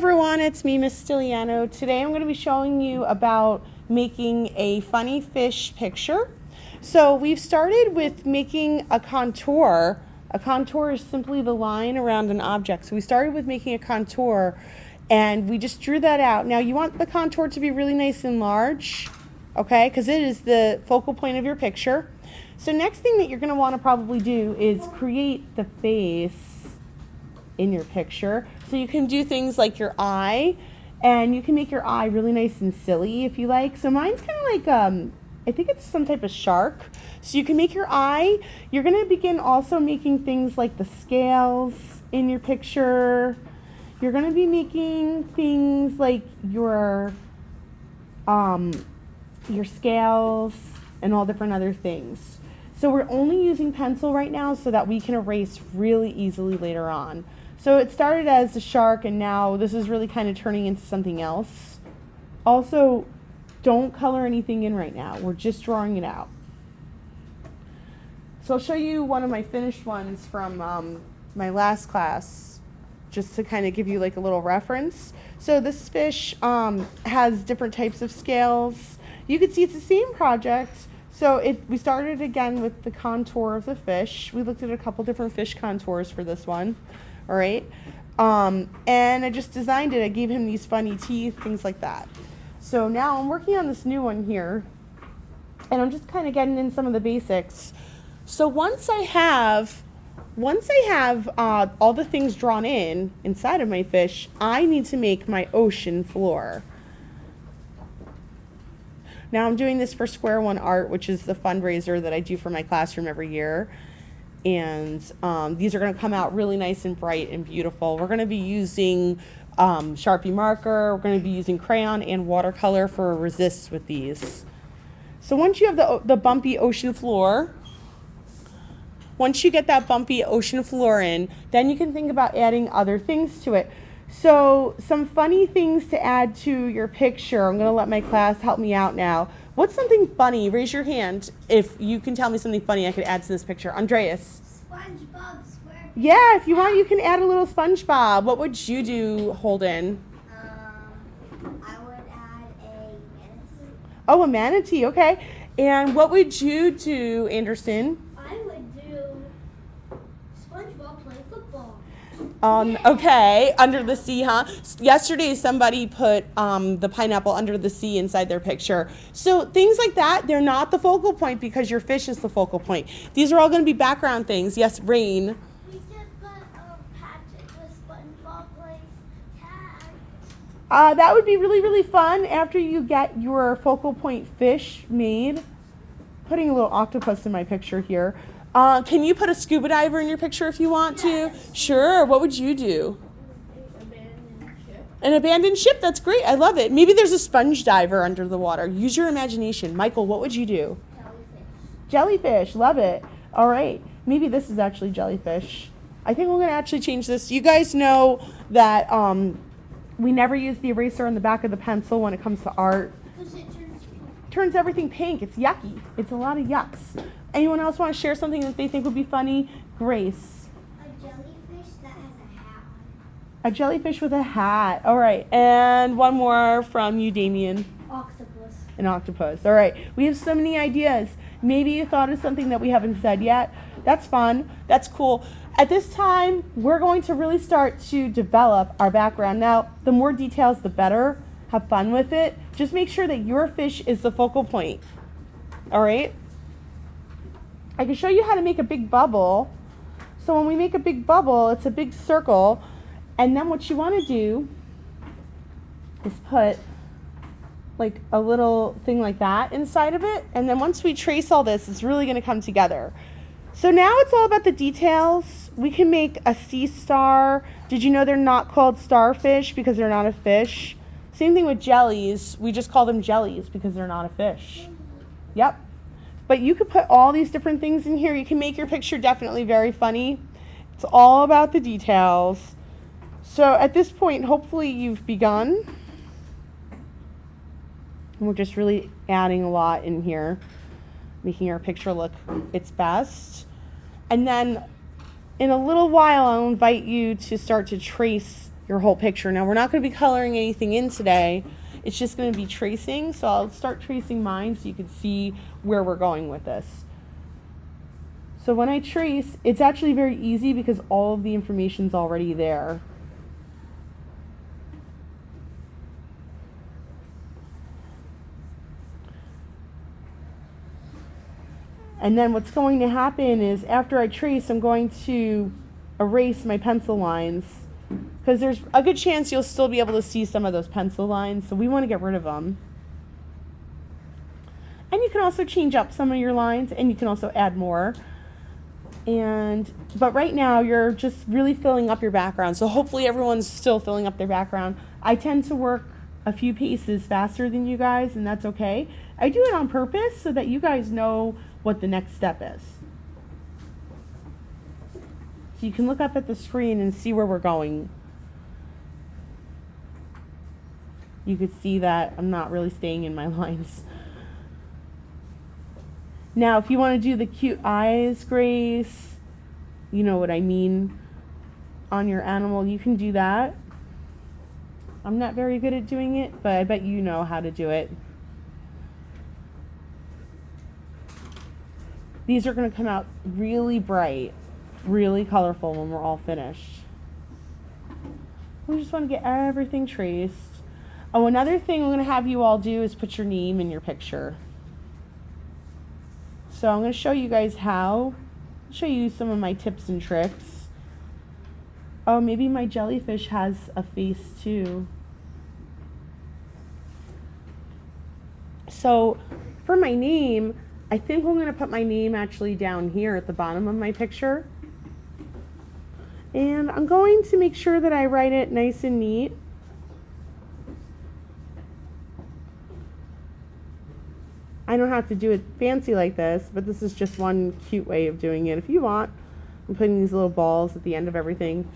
Everyone, it's me, Miss Stiliano. Today I'm going to be showing you about making a funny fish picture. So we've started with making a contour. A contour is simply the line around an object. So we started with making a contour and we just drew that out. Now you want the contour to be really nice and large, okay, because it is the focal point of your picture. So next thing that you're going to want to probably do is create the face in your picture. So you can do things like your eye, and you can make your eye really nice and silly if you like. So mine's kind of like, I think it's some type of shark. So you can make your eye. You're going to begin also making things like the scales in your picture. You're going to be making things like your scales and all different other things. So we're only using pencil right now so that we can erase really easily later on. So it started as a shark and now this is really kind of turning into something else. Also, don't color anything in right now. We're just drawing it out. So I'll show you one of my finished ones from my last class, just to kind of give you like a little reference. So this fish has different types of scales. You can see it's the same project. So we started again with the contour of the fish. We looked at a couple different fish contours for this one. All right. And I just designed it. I gave him these funny teeth, things like that. So now I'm working on this new one here. And I'm just kind of getting in some of the basics. So once I have all the things drawn inside of my fish, I need to make my ocean floor. Now I'm doing this for Square1Art, which is the fundraiser that I do for my classroom every year. And these are going to come out really nice and bright and beautiful. We're going to be using Sharpie marker. We're going to be using crayon and watercolor for resist with these. So once you have the bumpy ocean floor, once you get that bumpy ocean floor in, then you can think about adding other things to it. So some funny things to add to your picture. I'm going to let my class help me out now. What's something funny? Raise your hand if you can tell me something funny I could add to this picture. Andreas. SpongeBob SquarePants. Yeah, if you want, you can add a little SpongeBob. What would you do, Holden? I would add a manatee. Oh, a manatee, okay. And what would you do, Anderson? I would do SpongeBob play football. Okay, under the sea, huh? Yesterday, somebody put the pineapple under the sea inside their picture. So things like that, they're not the focal point because your fish is the focal point. These are all going to be background things. Yes, Rain. We just put Patrick with SpongeBob play tag. That would be really, really fun after you get your focal point fish made. Putting a little octopus in my picture here. Can you put a scuba diver in your picture if you want to? Sure. What would you do? Abandoned ship. An abandoned ship. That's great. I love it. Maybe there's a sponge diver under the water. Use your imagination. Michael, what would you do? Jellyfish. Jellyfish. Love it. All right. Maybe this is actually jellyfish. I think we're going to actually change this. You guys know that we never use the eraser on the back of the pencil when it comes to art. Because it turns pink. Turns everything pink. It's yucky. It's a lot of yucks. Anyone else want to share something that they think would be funny? Grace. A jellyfish that has a hat on it. A jellyfish with a hat. All right. And one more from you, Damien. Octopus. An octopus. All right. We have so many ideas. Maybe you thought of something that we haven't said yet. That's fun. That's cool. At this time, we're going to really start to develop our background. Now, the more details, the better. Have fun with it. Just make sure that your fish is the focal point. All right? I can show you how to make a big bubble. So when we make a big bubble, it's a big circle. And then what you want to do is put like a little thing like that inside of it. And then once we trace all this, it's really going to come together. So now it's all about the details. We can make a sea star. Did you know they're not called starfish because they're not a fish? Same thing with jellies. We just call them jellies because they're not a fish. Yep. But you could put all these different things in here. You can make your picture definitely very funny. It's all about the details. So at this point, hopefully you've begun. And we're just really adding a lot in here, making our picture look its best. And then in a little while, I'll invite you to start to trace your whole picture. Now we're not going to be coloring anything in today. It's just going to be tracing. So I'll start tracing mine so you can see where we're going with this. So when I trace, it's actually very easy because all of the information's already there. And then what's going to happen is after I trace, I'm going to erase my pencil lines because there's a good chance you'll still be able to see some of those pencil lines. So we want to get rid of them. And you can also change up some of your lines and you can also add more. But right now you're just really filling up your background. So hopefully everyone's still filling up their background. I tend to work a few paces faster than you guys, and that's okay. I do it on purpose so that you guys know what the next step is. So you can look up at the screen and see where we're going. You could see that I'm not really staying in my lines. Now, if you want to do the cute eyes, Grace, you know what I mean, on your animal, you can do that. I'm not very good at doing it, but I bet you know how to do it. These are going to come out really bright, really colorful when we're all finished. We just want to get everything traced. Oh, another thing I'm going to have you all do is put your name in your picture. So I'm going to show you guys how. I'll show you some of my tips and tricks. Oh, maybe my jellyfish has a face too. So for my name, I think I'm going to put my name actually down here at the bottom of my picture. And I'm going to make sure that I write it nice and neat. I don't have to do it fancy like this, but this is just one cute way of doing it. If you want, I'm putting these little balls at the end of everything.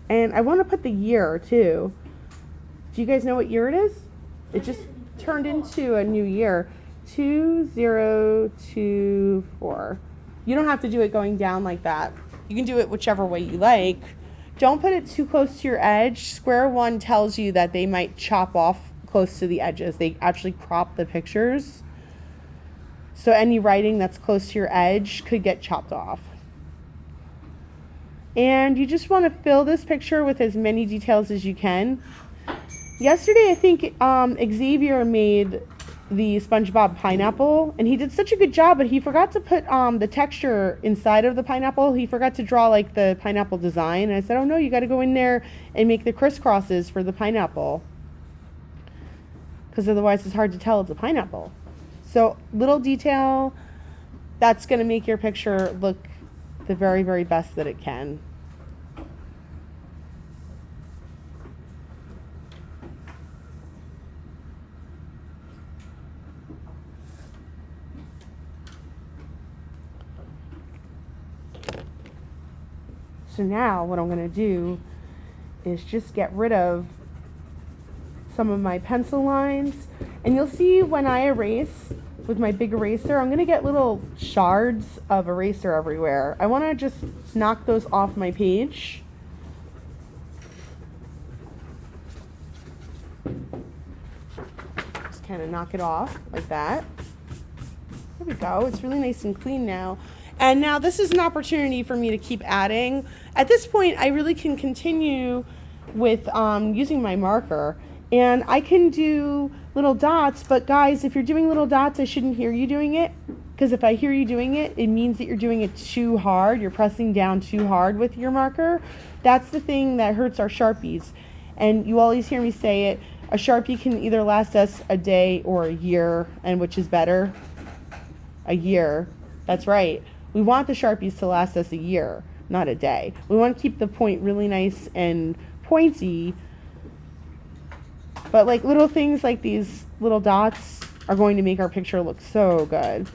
And I want to put the year too. Do you guys know what year it is? It just turned into a new year. 2024. You don't have to do it going down like that. You can do it whichever way you like. Don't put it too close to your edge. Square One tells you that they might chop off close to the edges. They actually crop the pictures. So any writing that's close to your edge could get chopped off. And you just want to fill this picture with as many details as you can. Yesterday, I think Xavier made the SpongeBob pineapple, and he did such a good job, but he forgot to put the texture inside of the pineapple. He forgot to draw like the pineapple design. And I said, oh no, you got to go in there and make the crisscrosses for the pineapple, because otherwise it's hard to tell it's a pineapple. So little detail, that's going to make your picture look the very, very best that it can. So now what I'm going to do is just get rid of some of my pencil lines. And you'll see when I erase with my big eraser, I'm going to get little shards of eraser everywhere. I want to just knock those off my page. Just kind of knock it off like that. There we go. It's really nice and clean now. And now this is an opportunity for me to keep adding. At this point, I really can continue with using my marker. And I can do little dots, but guys, if you're doing little dots, I shouldn't hear you doing it. Because if I hear you doing it, it means that you're doing it too hard. You're pressing down too hard with your marker. That's the thing that hurts our Sharpies. And you always hear me say it, a Sharpie can either last us a day or a year, and which is better? A year. That's right. We want the Sharpies to last us a year, not a day. We want to keep the point really nice and pointy. But like little things like these little dots are going to make our picture look so good.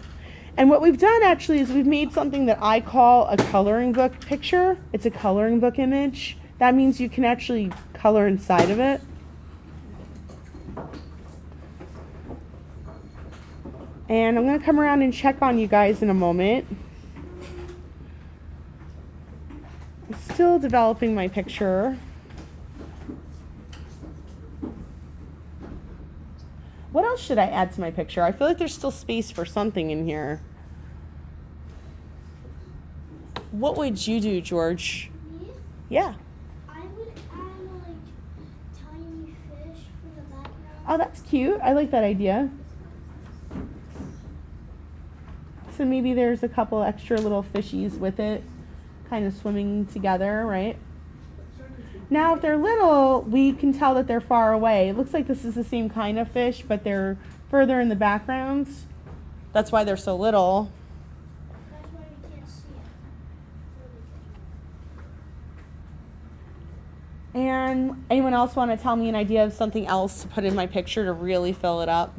And what we've done actually is we've made something that I call a coloring book picture. It's a coloring book image. That means you can actually color inside of it. And I'm going to come around and check on you guys in a moment. I'm still developing my picture. What else should I add to my picture? I feel like there's still space for something in here. What would you do, George? Me? Yeah. I would add like tiny fish for the background. Oh, that's cute. I like that idea. So maybe there's a couple extra little fishies with it, kind of swimming together, right? Now, if they're little, we can tell that they're far away. It looks like this is the same kind of fish, but they're further in the background. That's why they're so little. That's why we can't see it. And anyone else want to tell me an idea of something else to put in my picture to really fill it up?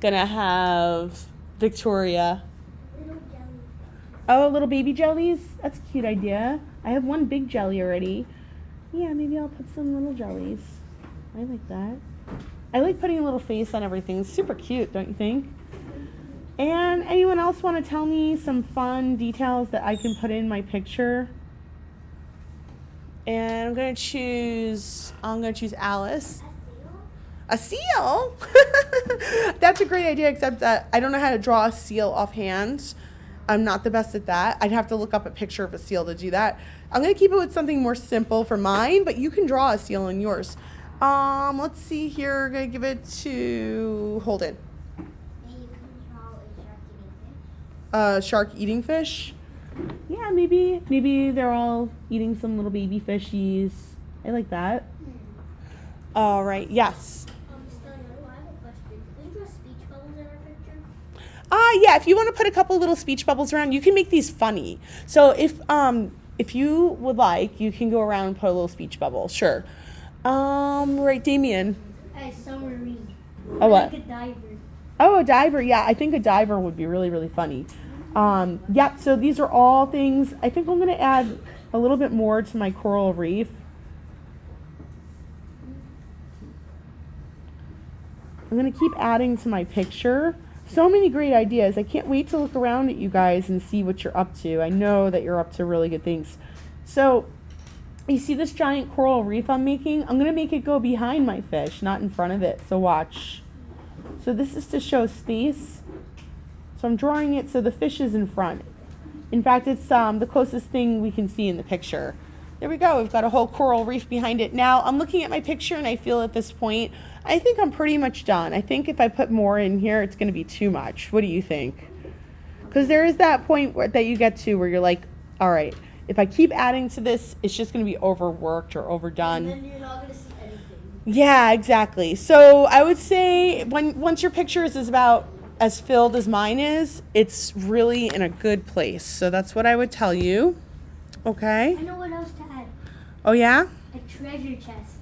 Gonna have Victoria. Little jelly. Oh, little baby jellies? That's a cute idea. I have one big jelly already. Yeah, maybe I'll put some little jellies. I like that. I like putting a little face on everything. It's super cute, don't you think? And anyone else want to tell me some fun details that I can put in my picture? And I'm gonna choose Alice. A seal? That's a great idea, except that I don't know how to draw a seal offhand. I'm not the best at that. I'd have to look up a picture of a seal to do that. I'm going to keep it with something more simple for mine, but you can draw a seal in yours. Let's see here. I'm going to give it to Holden. And you can draw a shark eating fish. Shark eating fish? Yeah, maybe they're all eating some little baby fishies. I like that. All right, yes. Stella, I have a question. Can we draw speech bubbles in our picture? Yeah, if you want to put a couple little speech bubbles around, you can make these funny. So if you would like, you can go around and put a little speech bubble. Sure. Right, Damien. A submarine. Oh, what? Like a diver. Oh, a diver. Yeah, I think a diver would be really, really funny. Yeah, so these are all things. I think I'm going to add a little bit more to my coral reef. I'm going to keep adding to my picture. So many great ideas. I can't wait to look around at you guys and see what you're up to. I know that you're up to really good things. So, you see this giant coral reef I'm making? I'm going to make it go behind my fish, not in front of it. So watch. So this is to show space. So I'm drawing it so the fish is in front. In fact, it's the closest thing we can see in the picture. There we go. We've got a whole coral reef behind it. Now, I'm looking at my picture and I feel at this point, I think I'm pretty much done. I think if I put more in here, it's going to be too much. What do you think? Because there is that point that you get to where you're like, all right, if I keep adding to this, it's just going to be overworked or overdone. And then you're not going to see anything. Yeah, exactly. So I would say once your picture is about as filled as mine is, it's really in a good place. So that's what I would tell you. Okay. I know what else to add. Oh, yeah? A treasure chest.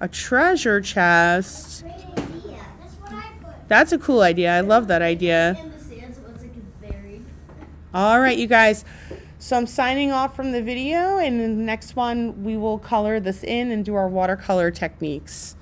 A treasure chest. Great idea. That's what I put. That's a cool idea. I love that idea. In the sand, so it looks like it's buried. All right, you guys. So I'm signing off from the video, and in the next one, we will color this in and do our watercolor techniques.